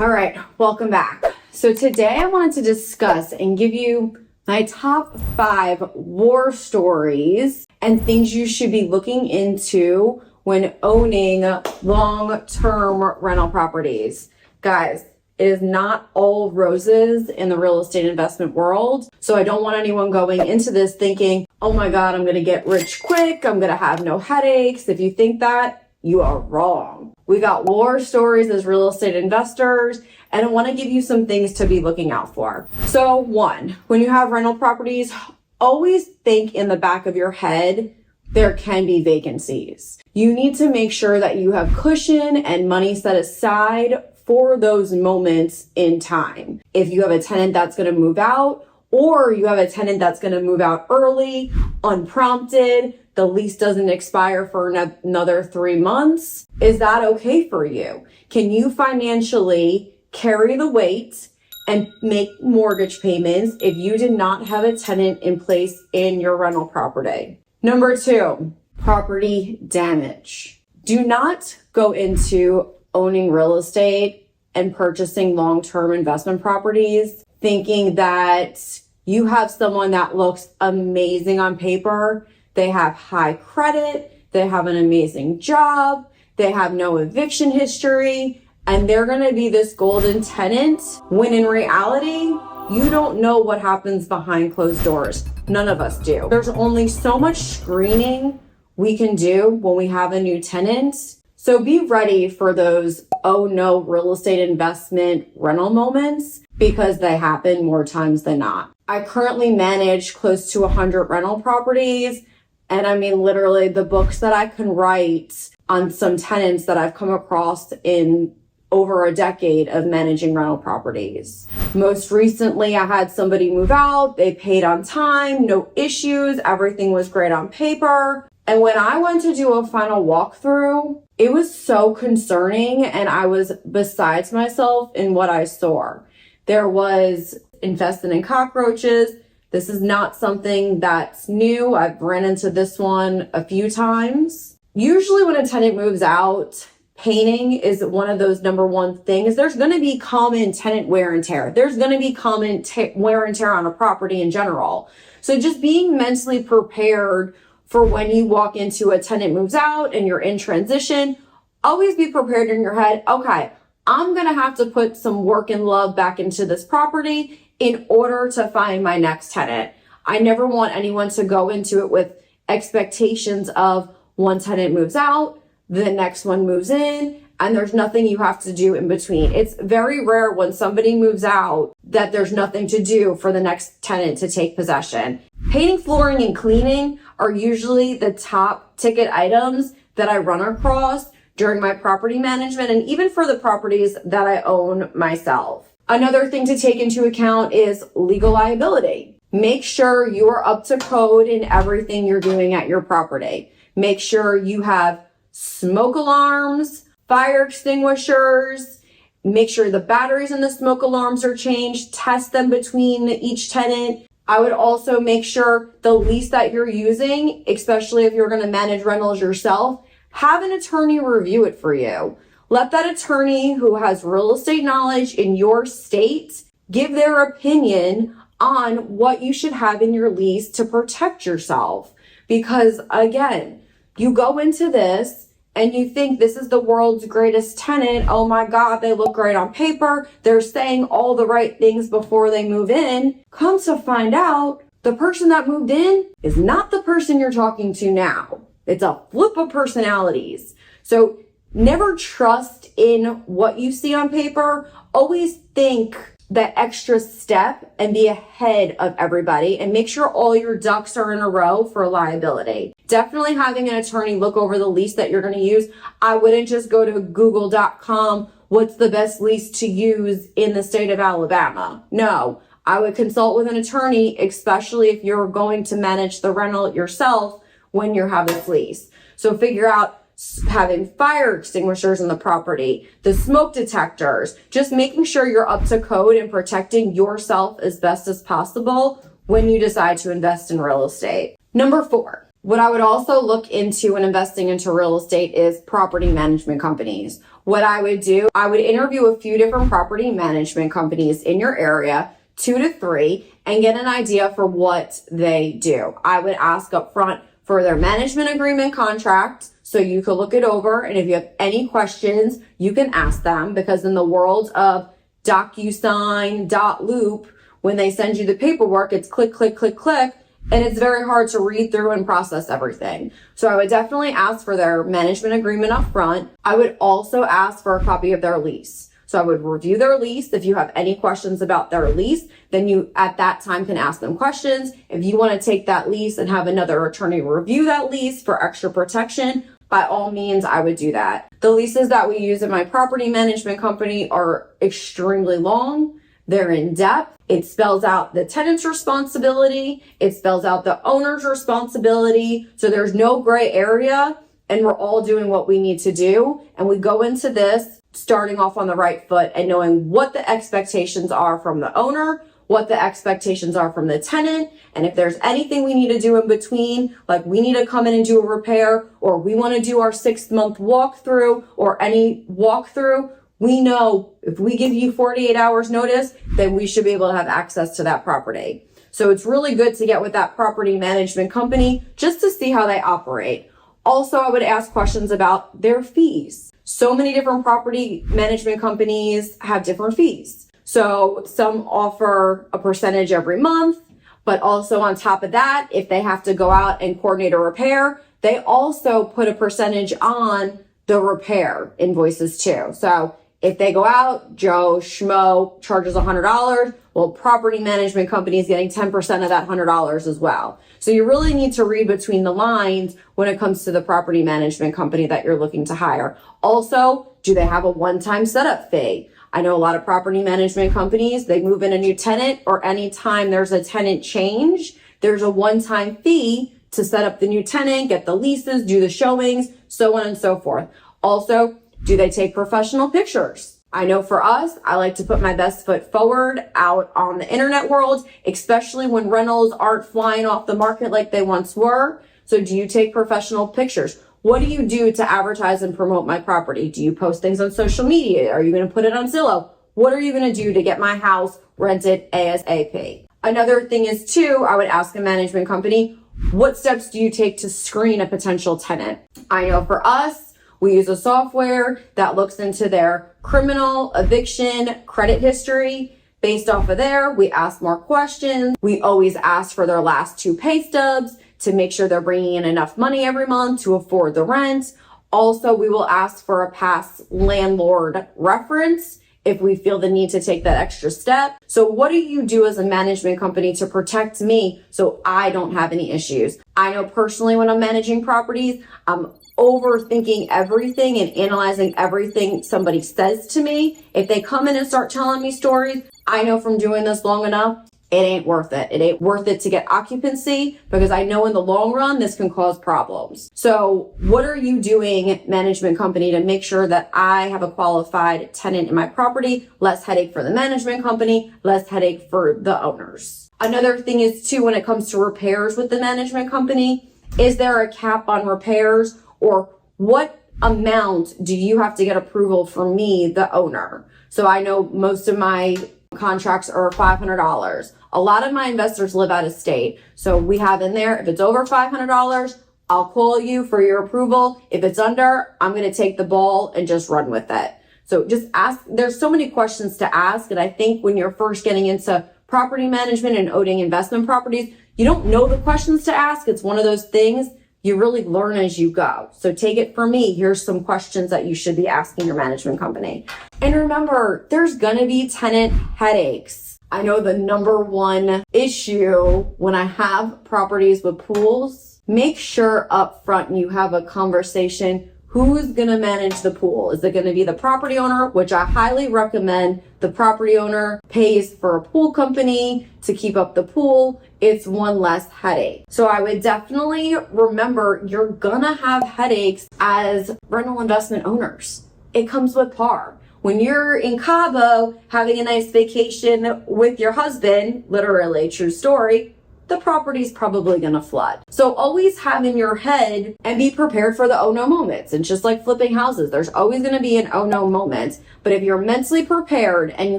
All right, welcome back. So today I wanted to discuss and give you my top 5 war stories and things you should be looking into when owning long-term rental properties. Guys, it is not all roses in the real estate investment world. So I don't want anyone going into this thinking, oh my God, I'm going to get rich quick. I'm going to have no headaches. If you think that, you are wrong. We got war stories as real estate investors, and I want to give you some things to be looking out for. So 1, when you have rental properties, always think in the back of your head, there can be vacancies. You need to make sure that you have cushion and money set aside for those moments in time. If you have a tenant that's going to move out, or you have a tenant that's going to move out early, unprompted, the lease doesn't expire for another 3 months, is that okay for you? Can you financially carry the weight and make mortgage payments if you did not have a tenant in place in your rental property? Number 2, property damage. Do not go into owning real estate and purchasing long-term investment properties thinking that you have someone that looks amazing on paper. They have high credit, they have an amazing job, they have no eviction history, and they're gonna be this golden tenant, when in reality, you don't know what happens behind closed doors. None of us do. There's only so much screening we can do when we have a new tenant. So be ready for those, oh no, real estate investment rental moments, because they happen more times than not. I currently manage close to 100 rental properties. And I mean, literally the books that I can write on some tenants that I've come across in over a decade of managing rental properties. Most recently, I had somebody move out. They paid on time, no issues. Everything was great on paper. And when I went to do a final walkthrough, it was so concerning, and I was besides myself in what I saw. There was infested in cockroaches. This is not something that's new. I've ran into this one a few times. Usually when a tenant moves out, painting is one of those number one things. There's going to be common tenant wear and tear. There's going to be common wear and tear on a property in general. So just being mentally prepared for when you walk into a tenant moves out and you're in transition, always be prepared in your head. Okay, I'm going to have to put some work and love back into this property in order to find my next tenant. I never want anyone to go into it with expectations of one tenant moves out, the next one moves in, and there's nothing you have to do in between. It's very rare when somebody moves out that there's nothing to do for the next tenant to take possession. Painting, flooring, and cleaning are usually the top ticket items that I run across during my property management, and even for the properties that I own myself. Another thing to take into account is legal liability. Make sure you are up to code in everything you're doing at your property. Make sure you have smoke alarms, fire extinguishers. Make sure the batteries in the smoke alarms are changed. Test them between each tenant. I would also make sure the lease that you're using, especially if you're going to manage rentals yourself, have an attorney review it for you. Let that attorney who has real estate knowledge in your state give their opinion on what you should have in your lease to protect yourself. Because again, you go into this and you think this is the world's greatest tenant. Oh my God, they look great on paper. They're saying all the right things before they move in. Come to find out, the person that moved in is not the person you're talking to now. It's a flip of personalities. So never trust in what you see on paper. Always think that extra step and be ahead of everybody and make sure all your ducks are in a row for liability. Definitely having an attorney look over the lease that you're going to use. I wouldn't just go to google.com, what's the best lease to use in the state of Alabama? No, I would consult with an attorney, especially if you're going to manage the rental yourself when you have this lease. So figure out having fire extinguishers in the property, the smoke detectors, just making sure you're up to code and protecting yourself as best as possible when you decide to invest in real estate. Number 4, What I would also look into when investing into real estate is property management companies. What I would do, I would interview a few different property management companies in your area, 2 to 3, and get an idea for what they do. I would ask up front for their management agreement contract so you could look it over. And if you have any questions, you can ask them, because in the world of DocuSign, .loop, when they send you the paperwork, it's click, click, click, click. And it's very hard to read through and process everything. So I would definitely ask for their management agreement up front. I would also ask for a copy of their lease. So I would review their lease. If you have any questions about their lease, then you at that time can ask them questions. If you want to take that lease and have another attorney review that lease for extra protection, by all means, I would do that. The leases that we use in my property management company are extremely long. They're in depth. It spells out the tenant's responsibility. It spells out the owner's responsibility. So there's no gray area, and we're all doing what we need to do. And we go into this starting off on the right foot and knowing what the expectations are from the owner, what the expectations are from the tenant. And if there's anything we need to do in between, like we need to come in and do a repair, or we want to do our 6-month walkthrough or any walkthrough, we know if we give you 48 hours notice, then we should be able to have access to that property. So it's really good to get with that property management company just to see how they operate. Also, I would ask questions about their fees. So many different property management companies have different fees. So some offer a percentage every month, but also on top of that, if they have to go out and coordinate a repair, they also put a percentage on the repair invoices too. So if they go out, Joe Schmo charges $100, well, property management company is getting 10% of that $100 as well. So you really need to read between the lines when it comes to the property management company that you're looking to hire. Also, do they have a one-time setup fee? I know a lot of property management companies, they move in a new tenant, or anytime there's a tenant change, there's a one-time fee to set up the new tenant, get the leases, do the showings, so on and so forth. Also, do they take professional pictures? I know for us, I like to put my best foot forward out on the internet world, especially when rentals aren't flying off the market like they once were. So do you take professional pictures? What do you do to advertise and promote my property? Do you post things on social media? Are you going to put it on Zillow? What are you going to do to get my house rented ASAP? Another thing is too, I would ask a management company, what steps do you take to screen a potential tenant? I know for us, we use a software that looks into their criminal, eviction, credit history. Based off of there, we ask more questions. We always ask for their last 2 pay stubs to make sure they're bringing in enough money every month to afford the rent. Also, we will ask for a past landlord reference if we feel the need to take that extra step. So what do you do as a management company to protect me so I don't have any issues? I know personally when I'm managing properties, I'm overthinking everything and analyzing everything somebody says to me. If they come in and start telling me stories, I know from doing this long enough, it ain't worth it. It ain't worth it to get occupancy, because I know in the long run, this can cause problems. So what are you doing, management company, to make sure that I have a qualified tenant in my property? Less headache for the management company, less headache for the owners. Another thing is too, when it comes to repairs with the management company, is there a cap on repairs, or what amount do you have to get approval from me, the owner? So I know most of my contracts are $500. A lot of my investors live out of state. So we have in there, if it's over $500, I'll call you for your approval. If it's under, I'm going to take the ball and just run with it. So just ask. There's so many questions to ask. And I think when you're first getting into property management and owning investment properties, you don't know the questions to ask. It's one of those things you really learn as you go. So take it from me. Here's some questions that you should be asking your management company. And remember, there's going to be tenant headaches. I know the number one issue when I have properties with pools, make sure up front you have a conversation. Who's going to manage the pool? Is it going to be the property owner, which I highly recommend the property owner pays for a pool company to keep up the pool? It's one less headache. So I would definitely remember you're going to have headaches as rental investment owners. It comes with par. When you're in Cabo having a nice vacation with your husband, literally, true story, the property's probably gonna flood. So always have in your head and be prepared for the oh no moments. And just like flipping houses, there's always gonna be an oh no moment. But if you're mentally prepared and you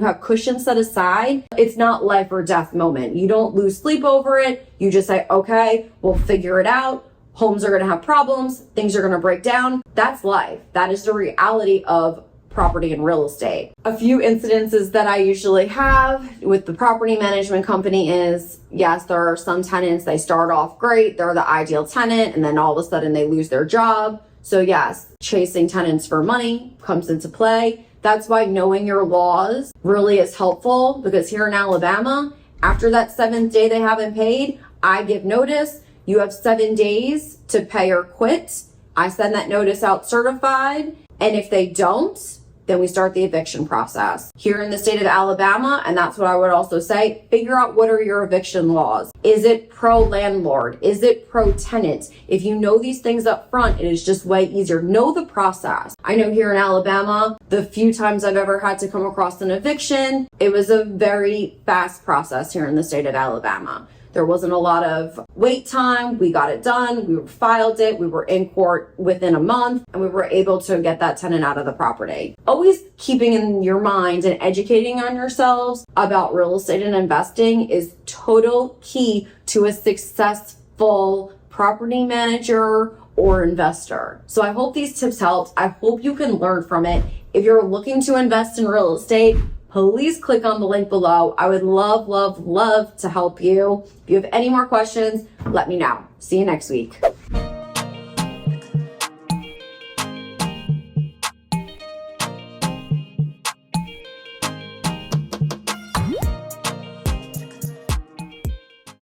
have cushion set aside, it's not life or death moment. You don't lose sleep over it. You just say, okay, we'll figure it out. Homes are gonna have problems. Things are gonna break down. That's life. That is the reality of property and real estate. A few incidences that I usually have with the property management company is, yes, there are some tenants, they start off great, they're the ideal tenant, and then all of a sudden they lose their job. So yes, chasing tenants for money comes into play. That's why knowing your laws really is helpful, because here in Alabama, after that 7th day they haven't paid, I give notice. You have 7 days to pay or quit. I send that notice out certified. And if they don't, then we start the eviction process. Here in the state of Alabama, and that's what I would also say, figure out what are your eviction laws. Is it pro-landlord? Is it pro-tenant? If you know these things up front, it is just way easier. Know the process. I know here in Alabama, the few times I've ever had to come across an eviction, it was a very fast process here in the state of Alabama. There wasn't a lot of wait time. We got it done. We filed it. We were in court within a month, and we were able to get that tenant out of the property. Always keeping in your mind and educating on yourselves about real estate and investing is total key to a successful property manager or investor. So I hope these tips helped. I hope you can learn from it. If you're looking to invest in real estate, please click on the link below. I would love, love, love to help you. If you have any more questions, let me know. See you next week.